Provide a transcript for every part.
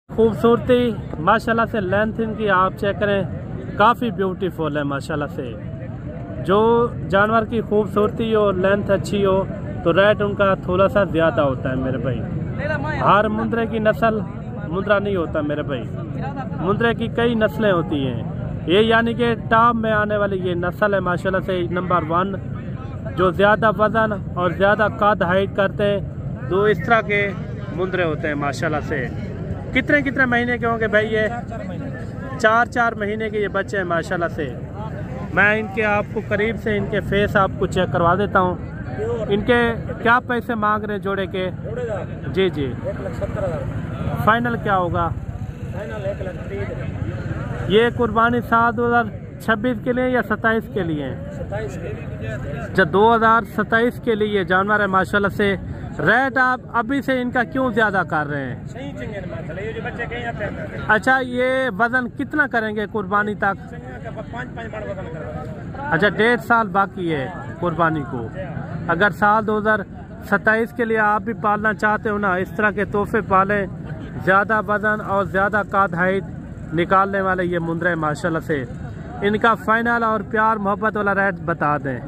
खूबसूरती माशाल्लाह से लेंथ इनकी आप चेक करें, काफ़ी ब्यूटीफुल है माशाल्लाह से। जो जानवर की खूबसूरती हो, लेंथ अच्छी हो, तो रेट उनका थोड़ा सा ज़्यादा होता है मेरे भाई। हर मुंद्रे की नस्ल मुंद्रा नहीं होता मेरे भाई, मुंद्रे की कई नस्लें होती हैं। ये यानी कि टॉप में आने वाली ये नस्ल है माशाल्लाह से नंबर 1, जो ज़्यादा वज़न और ज़्यादा कद हाइट करते हैं। दो इस तरह के मुंद्रे होते हैं माशाल्लाह से। कितने कितने महीने के होंगे भाई ये? 4 महीने के ये बच्चे हैं माशाल्लाह से। मैं इनके आपको करीब से इनके फेस आपको चेक करवा देता हूँ। इनके क्या पैसे मांग रहे हैं जोड़े के? जी जी, 1,70,000। फाइनल क्या होगा? फाइनल 1,30,000। ये कुर्बानी साल 2026 के लिए या 27 के लिए? 27 के। जब 2027 के लिए जानवर है माशाल्लाह से। रेट आप अभी से इनका क्यों ज़्यादा कर रहे हैं? सही चाहिए ये जो बच्चे कहीं आते हैं। अच्छा, ये वज़न कितना करेंगे कुर्बानी तक? 5 बार वज़न करेंगे। अच्छा, 1.5 साल बाकी है कुर्बानी को। अगर साल 2027 के लिए आप भी पालना चाहते हो ना, इस तरह के तोहफे पालें, ज़्यादा वज़न और ज़्यादा कद हाइट निकालने वाले ये मुंद्रे माशाल्लाह से। इनका फाइनल और प्यार मोहब्बत वाला रेट बता दें,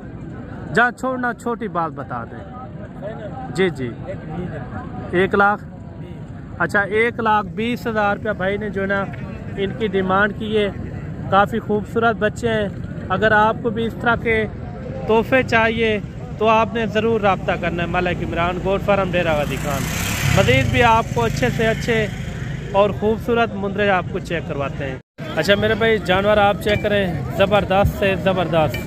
जहाँ छोड़ना छोटी बात बता दें। जी जी, 1 लाख। अच्छा, 1,20,000 रुपया भाई ने जो है ना इनकी डिमांड की है। काफ़ी खूबसूरत बच्चे हैं। अगर आपको भी इस तरह के तोहफे चाहिए तो आपने ज़रूर रब्ता करना है मलिक इमरान गोट फार्म डेरा गाजी खान। मज़ीद भी आपको अच्छे से अच्छे और ख़ूबसूरत मुंद्रे आपको चेक करवाते हैं। अच्छा मेरे भाई, जानवर आप चेक करें, ज़बरदस्त से ज़बरदस्त।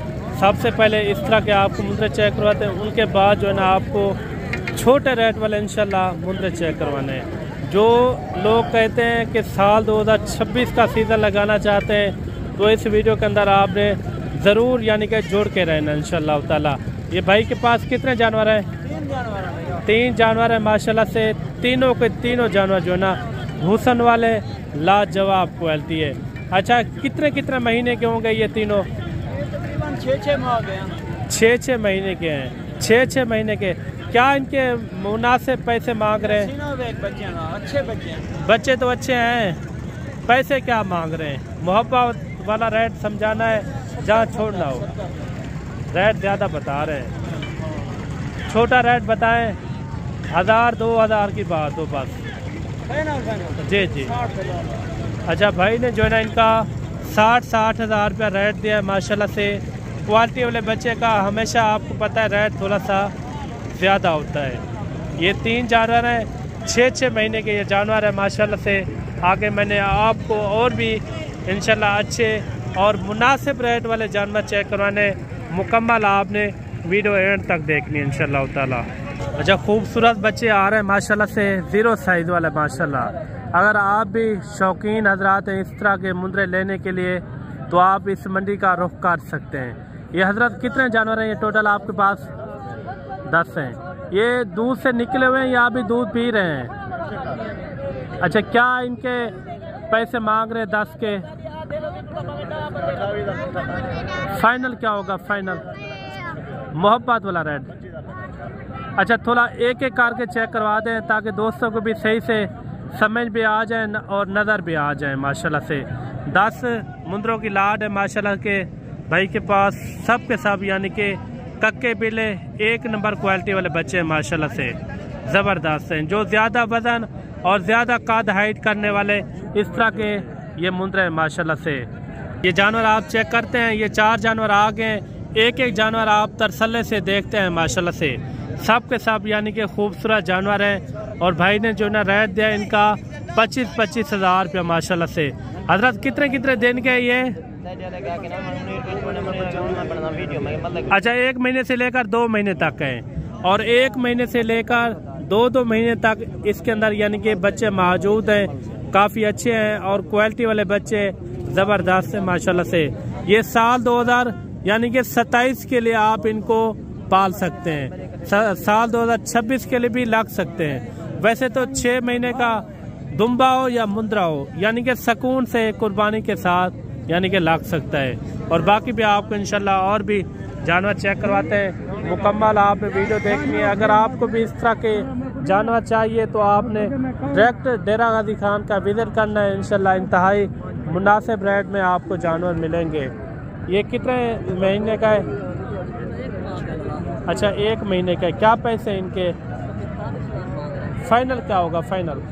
सबसे पहले इस तरह के आपको मुंद्रे चेक करवाते हैं, उनके बाद जो है ना आपको छोटे रेट वाले इंशाल्लाह मुंद्रे चेक करवाने हैं। जो लोग कहते हैं कि साल 2026 का सीज़न लगाना चाहते हैं, तो इस वीडियो के अंदर आपने ज़रूर यानी कि जुड़ के रहना इंशाल्लाह ताला। ये भाई के पास कितने जानवर हैं? 3 जानवर हैं माशाल्लाह से। तीनों के तीनों जानवर जो है ना हुसन वाले लाजवाब क्वालिटी है। अच्छा, कितने कितने महीने के होंगे ये तीनों? 6 महीने के हैं। 6 महीने के। क्या इनके मुनासिब पैसे मांग रहे हैं? अच्छे बच्चे तो अच्छे हैं, पैसे क्या मांग रहे हैं? मोहब्बत वाला रेट समझाना है, जहाँ छोड़ना हो। रेट ज़्यादा बता रहे हैं, छोटा रेट बताएं। 1,000-2,000 की बात हो बस। जी जी। अच्छा, भाई ने जो है ना इनका 60 हज़ार रुपया रेट दिया है माशाल्लाह से। क्वालिटी वाले बच्चे का हमेशा आपको पता है रेट थोड़ा सा ज़्यादा होता है। ये 3 जानवर हैं, 6 महीने के ये जानवर है माशाल्लाह से। आगे मैंने आपको और भी इंशाल्लाह अच्छे और मुनासिब रेट वाले जानवर चेक करवाने। मुकम्मल आपने वीडियो एंड तक देखनी है इंशाल्लाह ताला। अच्छा, खूबसूरत बच्चे आ रहे हैं माशाल्लाह से, 0 साइज़ वाले माशाल्लाह। अगर आप भी शौकीन हजरात हैं इस तरह के मुंद्रे लेने के लिए, तो आप इस मंडी का रुख कर सकते हैं। ये हजरत कितने जानवर हैं ये टोटल आपके पास? 10 हैं। ये दूध से निकले हुए हैं या अभी दूध पी रहे हैं? अच्छा, क्या इनके पैसे मांग रहे हैं 10 के? फाइनल क्या होगा? फाइनल मोहब्बत वाला रेट। अच्छा, थोड़ा एक एक करके चेक करवा दें ताकि दोस्तों को भी सही से समझ भी आ जाए और नज़र भी आ जाए माशाल्लाह से। 10 मुंद्रों की लाड है माशाल्लाह के भाई के पास। सब के सब यानी कि कक्के बिले 1 नंबर क्वालिटी वाले बच्चे हैं माशाल्लाह से, ज़बरदस्त हैं। जो ज़्यादा वज़न और ज़्यादा कद हाइट करने वाले इस तरह के ये मुंद्रे हैं माशाल्लाह से। ये जानवर आप चेक करते हैं, ये 4 जानवर आ गए। एक एक जानवर आप तरसले से देखते हैं माशाल्लाह से। सब के सब यानी कि खूबसूरत जानवर हैं। और भाई ने जो ना रेट दिया इनका 25 हज़ार रुपया माशाल्लाह से। हजरत कितने कितने दिन के ये? अच्छा, 1 महीने से लेकर 2 महीने तक है, और 1 महीने से लेकर 2 महीने तक इसके अंदर यानी कि बच्चे मौजूद हैं। काफ़ी अच्छे हैं और क्वालिटी वाले बच्चे ज़बरदस्त है माशाल्लाह से। ये साल 2000 यानी कि 27 के लिए आप इनको पाल सकते हैं। साल 2026 के लिए भी लग सकते हैं। वैसे तो 6 महीने का दुम्बा हो या मुंद्रा हो, यानी कि सुकून से कुर्बानी के साथ यानी कि लग सकता है। और बाकी भी आपको इंशाल्लाह और भी जानवर चेक करवाते हैं। मुकम्मल आपने वीडियो देखनी है। अगर आपको भी इस तरह के जानवर चाहिए तो आपने डायरेक्ट डेरा गाजी खान का विज़िट करना है। इंशाल्लाह इंतहाई मुनासिब रेट में आपको जानवर मिलेंगे। ये कितने महीने का है? अच्छा 1 महीने का है। क्या पैसे इनके फाइनल क्या होगा? फाइनल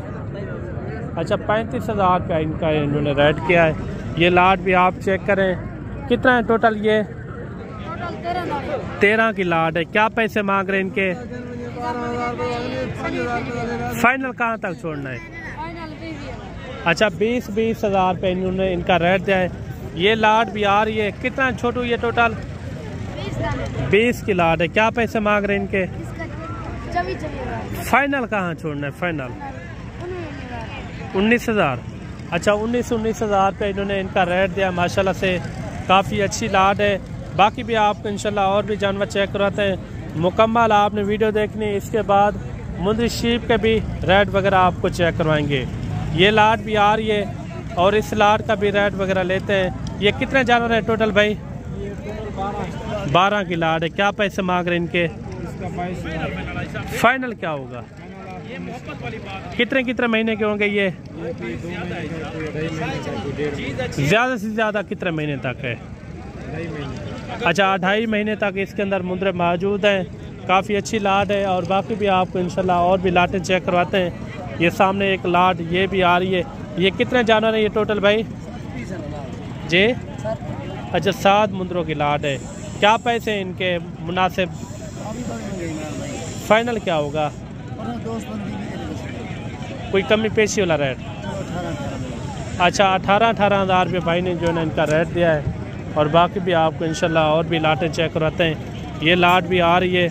अच्छा 35,000 रुपया इनका इन्होंने रेट किया है। ये लाट भी आप चेक करें कितना है टोटल। ये 13 की लाट है। क्या पैसे मांग रहे हैं इनके? फाइनल कहाँ तक छोड़ना है? अच्छा 20 हज़ार रुपये इन्होंने इनका रेट दिया है। ये लाट भी आ रही है। कितना छोटू ये टोटल? 20 की लाट है। क्या पैसे मांग रहे हैं इनके? फाइनल कहाँ छोड़ना है? फाइनल 19,000। अच्छा 19 हज़ार रुपये इन्होंने इनका रेट दिया। माशाल्लाह से काफ़ी अच्छी लाट है। बाकी भी आपको इंशाल्लाह और भी जानवर चेक करवाते हैं। मुकम्मल आपने वीडियो देखनी है। इसके बाद मुंदरी शीप के भी रेट वगैरह आपको चेक करवाएंगे। ये लाट भी आ रही है और इस लाट का भी रेट वगैरह लेते हैं। ये कितने जानवर हैं टोटल भाई? 12 की लाट है। क्या पैसे मांग रहे हैं इनके? फाइनल क्या होगा? कितने महीने के होंगे ये? ज़्यादा से ज़्यादा कितने महीने तक है? अच्छा 2.5 महीने तक इसके अंदर मुंदरे मौजूद हैं। काफ़ी अच्छी लाट है। और बाकी भी आपको इंशाल्लाह और भी लाटें चेक करवाते हैं। ये सामने एक लाट ये भी आ रही है। ये कितने जानवर हैं ये टोटल भाई जी? अच्छा 7 मुंदरों की लाट है। क्या पैसे हैं इनके मुनासिब? फाइनल क्या होगा? कोई कमी पेशी वाला रेट? अच्छा 18 हज़ार रुपये भाई ने जो है इनका रेट दिया है। और बाकी भी आपको इंशाल्लाह और भी लाटें चेक करवाते हैं। ये लाट भी आ रही है।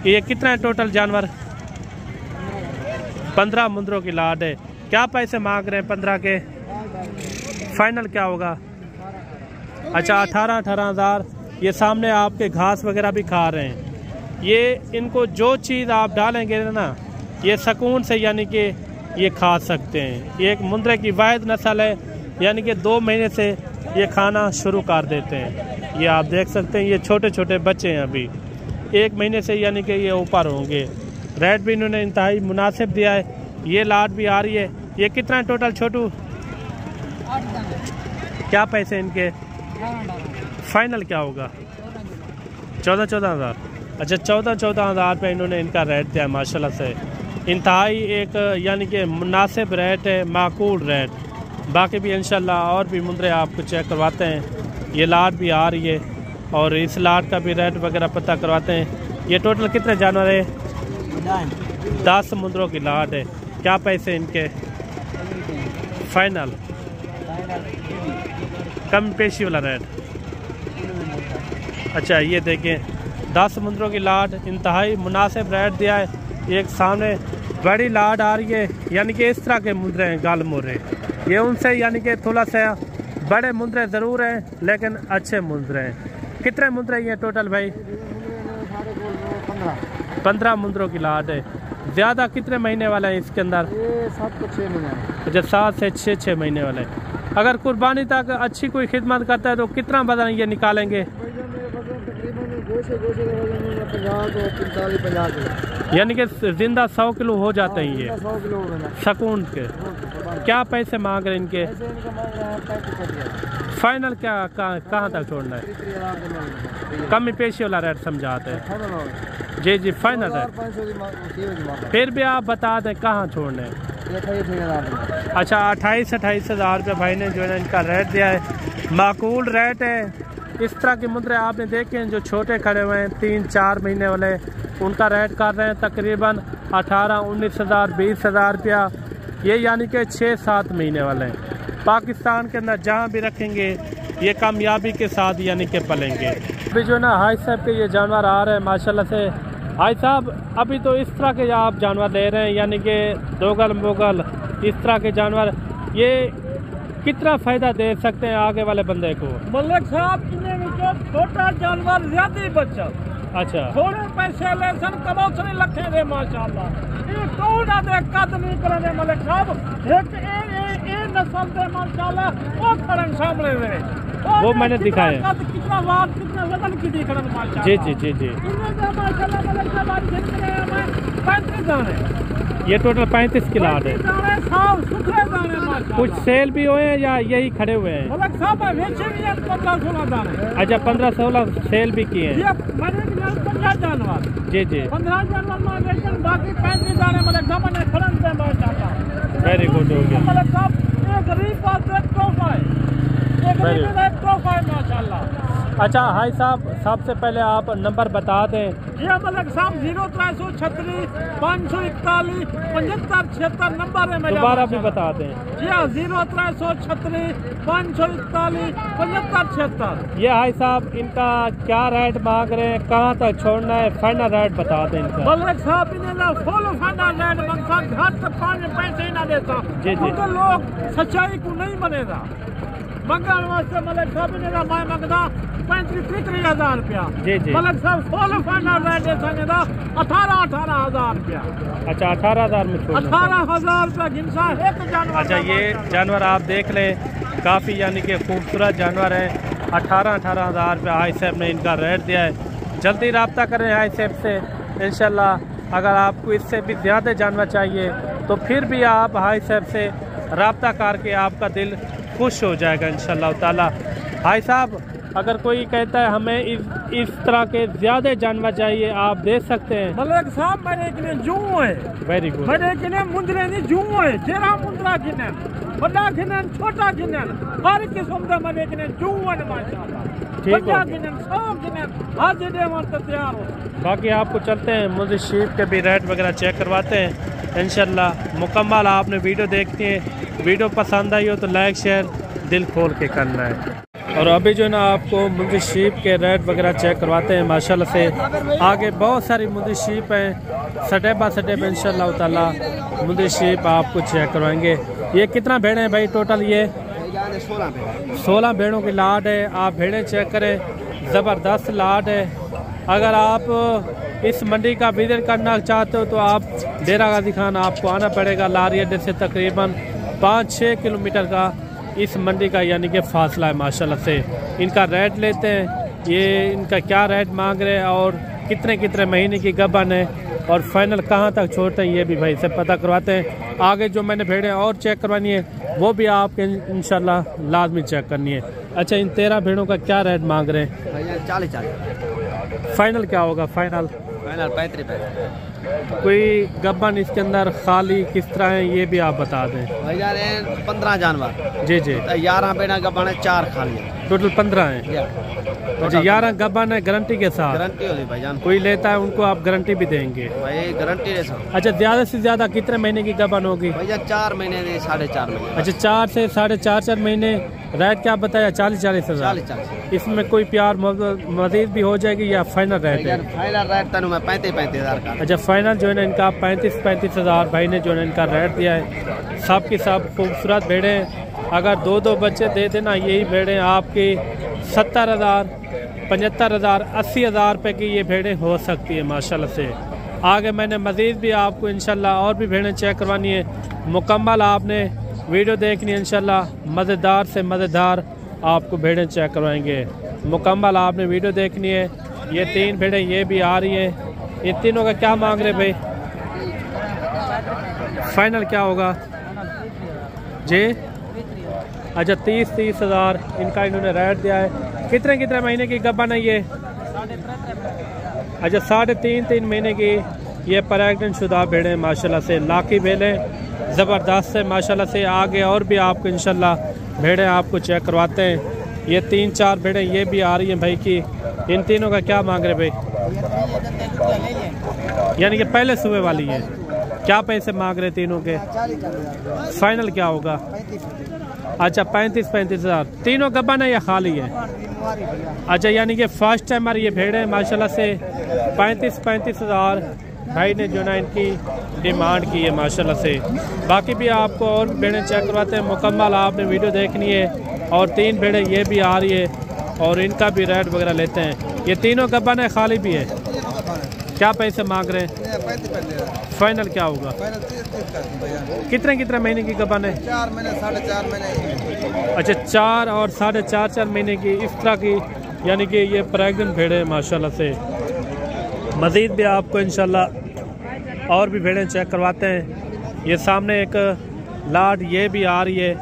ये कितना है टोटल जानवर? 15 मुंदरों की लाट है। क्या पैसे मांग रहे हैं 15 के? फाइनल क्या होगा? अच्छा 18 हज़ार। ये सामने आपके घास वगैरह भी खा रहे हैं। ये इनको जो चीज़ आप डालेंगे ना ये सुकून से यानी कि ये खा सकते हैं। ये एक मुंदरे की वाहिद नस्ल है यानी कि 2 महीने से ये खाना शुरू कर देते हैं। ये आप देख सकते हैं। ये छोटे छोटे बच्चे हैं अभी 1 महीने से यानी कि ये ऊपर होंगे। रेट भी इन्होंने इंतहाई मुनासिब दिया है। ये लाट भी आ रही है। ये कितना टोटल छोटू? क्या पैसे इनके? फाइनल क्या होगा? 14 हज़ार। अच्छा 14 हज़ार रुपये इन्होंने इनका रेट दिया है। माशाल्लाह से इंतहाई एक यानी कि मुनासिब रेट है, माकूल रेट। बाकी भी इंशाल्लाह और भी मुंदरे आपको चेक करवाते हैं। ये लाट भी आ रही है और इस लाट का भी रेट वगैरह पता करवाते हैं। ये टोटल कितने जानवर है? 10 मुंदरों की लाट है। क्या पैसे इनके? फाइनल कम पेशी वाला रेट? अच्छा ये देखें 10 मुंदरों की लाट इंतहाई मुनासिब रेट दिया है। एक सामने बड़ी लाट आ रही है यानी कि इस तरह के मुंदरे हैं गाल मोरे। ये उनसे यानी कि थोड़ा सा बड़े मुंदरे ज़रूर हैं लेकिन अच्छे मुंदरे हैं। कितने मुंदरे ये टोटल भाई? 15 मुंदरों की लाट है। ज़्यादा कितने महीने वाला है इसके अंदर? 7 से 6 महीने। अच्छा 7 से 6 महीने वाले। अगर कुर्बानी तक अच्छी कोई खिदमत करता है तो कितना वजन ये निकालेंगे? यानी कि जिंदा 100 किलो हो जाते हैं ये 100 किलो सुकून के। क्या पैसे मांग रहे हैं इनके? फाइनल क्या कहाँ तक छोड़ना है? कमी पेशी वाला रेट समझाते हैं। जी जी फाइनल है। फिर भी आप बता दें कहाँ छोड़ना है। अच्छा 28 हज़ार रुपये भाई ने जो है इनका रेट दिया है। माकूल रेट है। इस तरह के मुंदरे आपने देखे हैं जो छोटे खड़े हुए हैं 3-4 महीने वाले, उनका रेट कर रहे हैं तकरीबन 18-19 हज़ार 20 हज़ार रुपया। ये यानी कि 6-7 महीने वाले हैं। पाकिस्तान के अंदर जहाँ भी रखेंगे ये कामयाबी के साथ यानी कि पलेंगे। अभी जो ना हाई साहब के ये जानवर आ रहे हैं माशाल्लाह से। हाई साहब अभी तो इस तरह के आप जानवर ले रहे हैं यानी कि दोगल मोगल इस तरह के जानवर, ये कितना फायदा दे सकते हैं आगे वाले बंदे को? मलिक साहब छोटा जानवर ज्यादा बच्चा। अच्छा थोड़े पैसे ले सन कमाओ सने लखे दे माशाल्लाह। ये कौन आदे कद नहीं करे मलिक साहब। एक ए नस्ल दे माशाल्लाह ओ खड़न सामने वे वो मैंने दिखाया। कद कितना वाट कितना वजन की दिख रहा है माशाल्लाह। जी जी जी जी। इनमें से माशाल्लाह मलिक साहब आज में 35 दाने, ये टोटल 35 की लाट है। दाने साफ सुथरे दाने माशाल्लाह। कुछ सेल भी हुए हैं या यही खड़े हुए हैं? मलिक साहब वेचे भी 15-16 दाने। अच्छा 15-16 सेल भी किए हैं। ये मैंने 15 जानवर, जी जी 15 जानवर में लेकिन बाकी 35 दाने मलिक साहब ने फलन से माशाल्लाह। वेरी गुड हो गया। मलिक साहब एक गरीब बात एक तोहफा है, एक गरीब का एक तोहफा है माशाल्लाह। अच्छा हाई साहब, सबसे पहले आप नंबर बता दें। जी मलिक साहब 0336 541 75 76 नंबर है मेरा। दोबारा भी बता दें। जी हाँ 0336 541 75 76। ये हाई साहब इनका क्या रेट मांग रहे हैं, कहाँ तक छोड़ना है, फाइनल रेट बता दें इनका। मलिक साहब इन्हें फुल फाइनल रेट मंगता, घर तक 5 पैसे ही ना देता। जी जी। क्योंकि लोग सच्चाई को नहीं बनेगा मंगल वास्ते। मलिक साहब इन्हें मैं मंगता 35-30 हजार रुपया। जी जी। मलिक साहब फुल फाइनल रेट दे संगे 18 हजार रुपया। अच्छा 18,000 में छोड़ 18,000 रुपया गिनसा एक जानवर। अच्छा ये जानवर आप देख लें, काफ़ी यानी कि खूबसूरत जानवर है। 18,000 रुपया हाई साहब ने इनका रेट दिया है। जल्दी रब्ता करें हाई साहब से इंशाल्लाह। अगर आपको इससे भी ज़्यादा जानवर चाहिए तो फिर भी आप हाई साहब से रब्ता करके आपका दिल खुश हो जाएगा इंशाल्लाह ताला। हाई साहब अगर कोई कहता है हमें इस तरह के ज़्यादा जानवर चाहिए, आप दे सकते हैं? मलिक साहब मेरे किने जू है। Very good. मेरे किने मुंदरे नहीं जू है, तेरा मुंदरा किने बड़ा किने छोटा किने हर किस्म का मेरे किने जू है माशाल्लाह। ठीक हो किने सब किने आज दे मन तैयार हो। बाकी आपको चलते हैं मुझे शीप के भी रेट वगैरह चेक करवाते हैं इंशाल्लाह। मुकम्मल आपने वीडियो देखनी है, वीडियो पसंद आई हो तो लाइक शेयर दिल खोल के करना है। और अभी जो है ना आपको मुंदी शीप के रेट वगैरह चेक करवाते हैं माशाल्लाह से। आगे बहुत सारी मुंदी शीप हैं, सटे बाय सटे पे इंशाल्लाह ताला मुंदी शीप आपको चेक करवाएंगे। ये कितना भेड़े हैं भाई टोटल? ये 16 भेड़ों की लाट है। आप भेड़ें चेक करें, ज़बरदस्त लाट है। अगर आप इस मंडी का विजिट करना चाहते हो तो आप डेरा गाजी खान आपको आना पड़ेगा। लारी अड्डे से तकरीबन 5-6 किलोमीटर का इस मंडी का यानी कि फासला है माशाल्लाह से। इनका रेट लेते हैं, ये इनका क्या रेट मांग रहे हैं और कितने कितने महीने की गबन है और फाइनल कहाँ तक छोड़ते हैं ये भी भाई से पता करवाते हैं। आगे जो मैंने भेड़ें और चेक करवानी है वो भी आपके इंशाल्लाह लाजमी चेक करनी है। अच्छा इन 13 भेड़ों का क्या रेट मांग रहे हैं? 40। फाइनल क्या होगा? फाइनल 35। कोई गबन इसके अंदर खाली किस तरह है ये भी आप बता दें। भैया 15 जानवर। जी जी। 11 बेना गबन है, 4 खाली। टोटल 15 है। अच्छा 11 गबन है गारंटी के साथ? गारंटी होगी भाईजान। कोई लेता है उनको आप गारंटी भी देंगे? भाई गारंटी दे सकते। अच्छा ज़्यादा से ज़्यादा कितने महीने की गबन होगी? भैया 4 महीने से 4.5 महीने। अच्छा 4 से 4.5 महीने। रेट क्या बताया? 40-40 हज़ार। इसमें कोई प्यार मजीद भी हो जाएगी या फाइनल रेट है? फाइनल रेट तनु मैं 35 हज़ार का। अच्छा फाइनल जो है ना इनका 35 हज़ार भाई ने जो है इनका रेट दिया है। सब की सब खूबसूरत भेड़े। अगर 2-2 बच्चे दे देना यही भेड़े आपकी 70,000, 75,000, 80,000 रुपये की ये भेड़ें हो सकती है माशाल्लाह से। आगे मैंने मज़ीद भी आपको इंशाल्लाह और भी भेड़ें चेक करवानी है। मुकम्मल आपने वीडियो देखनी है इंशाल्लाह। मज़ेदार से मज़ेदार आपको भेड़ें चेक करवाएंगे। मुकम्मल आपने वीडियो देखनी है। ये 3 भेड़ें ये भी आ रही हैं। इन तीनों का क्या मांग रहे भाई? फाइनल क्या होगा जी? अच्छा 30 हज़ार इनका इन्होंने रेट दिया है। कितने कितने महीने की गबन है ये? अच्छा 3.5 महीने की ये प्रेग्नेंट शुदा भेड़ें माशाल्लाह से। लाकी भेड़ें ज़बरदस्त है माशाल्लाह से। आगे और भी आपको इंशाल्लाह भेड़ें आपको चेक करवाते हैं। ये 3-4 भेड़ें ये भी आ रही हैं भाई की। इन तीनों का क्या मांग रहे भाई? यानी कि पहले सुबह वाली है। क्या पैसे मांग रहे तीनों के? फाइनल क्या होगा? अच्छा 35 हज़ार। तीनों गबन है या खाली है? अच्छा यानी कि फर्स्ट टाइमर ये भेड़ें माशाल्लाह से 35 हज़ार भाई ने जो ना इनकी डिमांड की है माशाल्लाह से। बाकी भी आपको और भेड़ें चेक करवाते हैं। मुकम्मल आपने वीडियो देखनी है। और 3 भेड़ें ये भी आ रही है और इनका भी रेट वगैरह लेते हैं। ये तीनों गबन है खाली भी है? क्या पैसे मांग रहे हैं? 35 फाइनल क्या होगा? कितने कितने महीने की गबन है? 4 महीने 4.5 महीने। अच्छा 4 और 4.5 महीने की इस तरह की, यानी कि ये प्रेग्नेंट भेड़ें माशाल्लाह से। मज़ीद भी आपको इंशाल्लाह और भी भेड़ें चेक करवाते हैं। ये सामने एक लाट ये भी आ रही है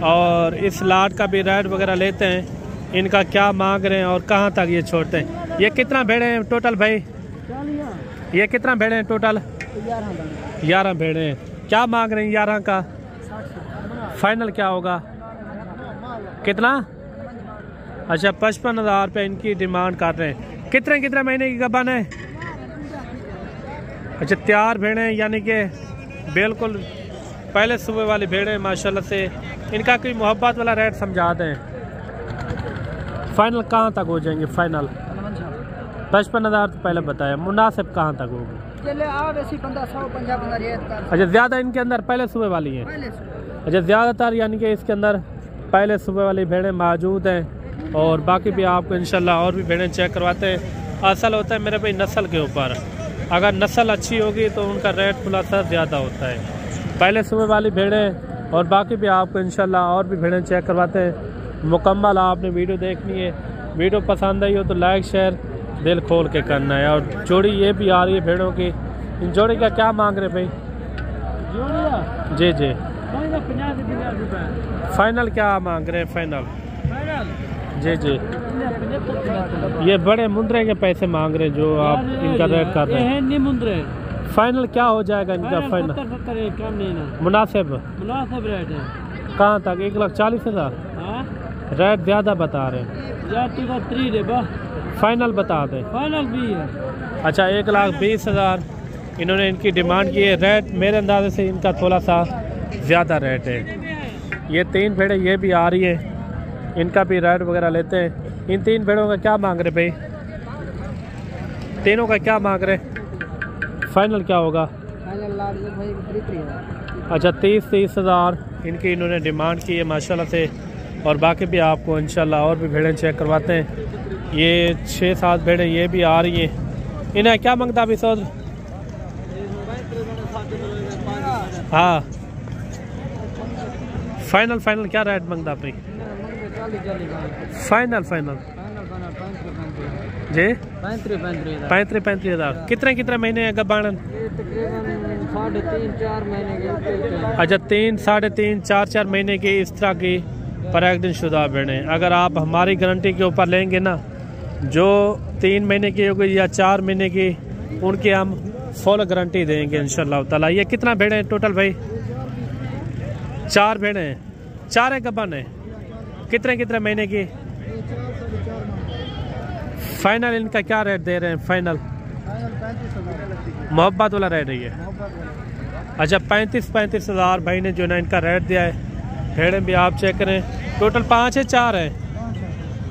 और इस लाट का भी रेट वगैरह लेते हैं, इनका क्या मांग रहे हैं और कहाँ तक ये छोड़ते हैं। ये कितना भेड़े हैं टोटल भाई? ये कितना भेड़े हैं टोटल? 11 भेड़े हैं। क्या मांग रहे हैं 11 का? फाइनल क्या होगा? कितना? अच्छा 55,000 रुपये इनकी डिमांड कर रहे हैं। कितने कितने महीने की गबन है? अच्छा तैयार भेड़े हैं, यानी कि बिल्कुल पहले सुबह वाली भेड़े माशाल्लाह से। इनका कोई मोहब्बत वाला रेट समझा दें। फाइनल कहाँ तक हो जाएंगे? फाइनल 55,000 तो पहले बताया, मुनासिब कहाँ तक होगा? अच्छा ज़्यादा इनके अंदर पहले सुबह वाली है। अच्छा ज़्यादातर यानी कि इसके अंदर पहले सुबह वाली भेड़ें मौजूद हैं और बाकी भी आपको इंशाल्लाह और भी भेड़ें चेक करवाते हैं। असल होता है मेरे भाई नस्ल के ऊपर, अगर नस्ल अच्छी होगी तो उनका रेट खुलासा ज़्यादा होता है। पहले सुबह वाली भेड़ें और बाकी भी आपको इंशाल्लाह और भी भेड़ें चेक करवाते हैं। मुकम्मल आपने वीडियो देखनी है। वीडियो पसंद आई हो तो लाइक शेयर दिल खोल के करना है। और जोड़ी ये भी आ रही है भेड़ों की। इन जोड़ी का क्या मांग रहे भाई? जी जी फाइनल क्या मांग रहे हैं? फाइनल जी जी ये बड़े मुंद्रे के पैसे मांग रहे हैं जो आप इनका रेट कर रहे हैं। फाइनल क्या हो जाएगा इनका? फाइनल मुनासिब रेट है। कहाँ तक? 1,40,000 रेट ज़्यादा बता रहे हैं। फाइनल बता दें। फाइनल भी है। अच्छा 1,20,000 इन्होंने इनकी डिमांड की है। रेट मेरे अंदाजे से इनका थोड़ा सा ज़्यादा रेट है। ये 3 भेड़ें ये भी आ रही है, इनका भी रेट वगैरह लेते हैं। इन 3 भेड़ों का क्या मांग रहे भाई? तीनों का क्या मांग रहे? फाइनल क्या होगा? अच्छा 30,000 इनकी इन्होंने डिमांड की है माशाल्लाह से। और बाकी भी आपको इंशाल्लाह और भी भेड़ें चेक करवाते हैं। ये 6-7 भेड़ें ये भी आ रही हैं। इन्हें क्या मांगता अभी सौद? हाँ फाइनल क्या रेट मांगता भाई? फाइनल जी 35,000। कितने महीने है गबाणन? 3.5-4 महीने के। अच्छा 3, 3.5, 4 महीने की इस तरह की प्रेग्नेंट शुदा भेड़ें। अगर आप हमारी गारंटी के ऊपर लेंगे ना, जो 3 महीने की होगी या 4 महीने की, उनकी हम फुल गारंटी देंगे इंशाल्लाह ताला। ये कितना भेड़ें हैं टोटल भाई? 4 भेड़ें हैं। 4 गबन है। कितने महीने की? फाइनल इनका क्या रेट दे रहे हैं? फाइनल मोहब्बत वाला रेट है ये। अच्छा 35,000 भाई ने जो ना इनका रेट दिया है। भेड़ें भी आप चेक करें, टोटल 5 है 4 है।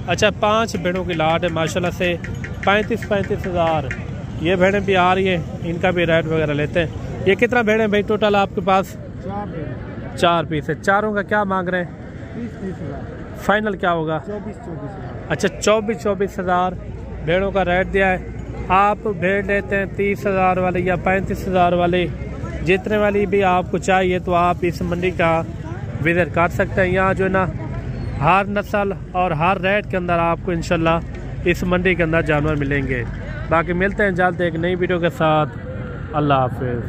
अच्छा 5 भेड़ों की लाट है माशाल्लाह से। 35,000 ये भेड़ें भी आ रही है, इनका भी रेट वगैरह लेते हैं। ये कितना भेड़ें भाई टोटल आपके पास? 4 पीस है। चारों का क्या मांग रहे हैं? 30,000। फाइनल क्या होगा? 24,000। अच्छा 24,000 भेड़ों का रेट दिया है। आप भेड़ लेते हैं 30,000 वाले या 35,000 वाले, जितने वाली भी आपको चाहिए तो आप इस मंडी का विजिट कर सकते हैं। यहाँ जो है ना हर नस्ल और हर रेट के अंदर आपको इंशाल्लाह इस मंडी के अंदर जानवर मिलेंगे। बाकी मिलते हैं जल्द एक नई वीडियो के साथ। अल्लाह हाफिज़।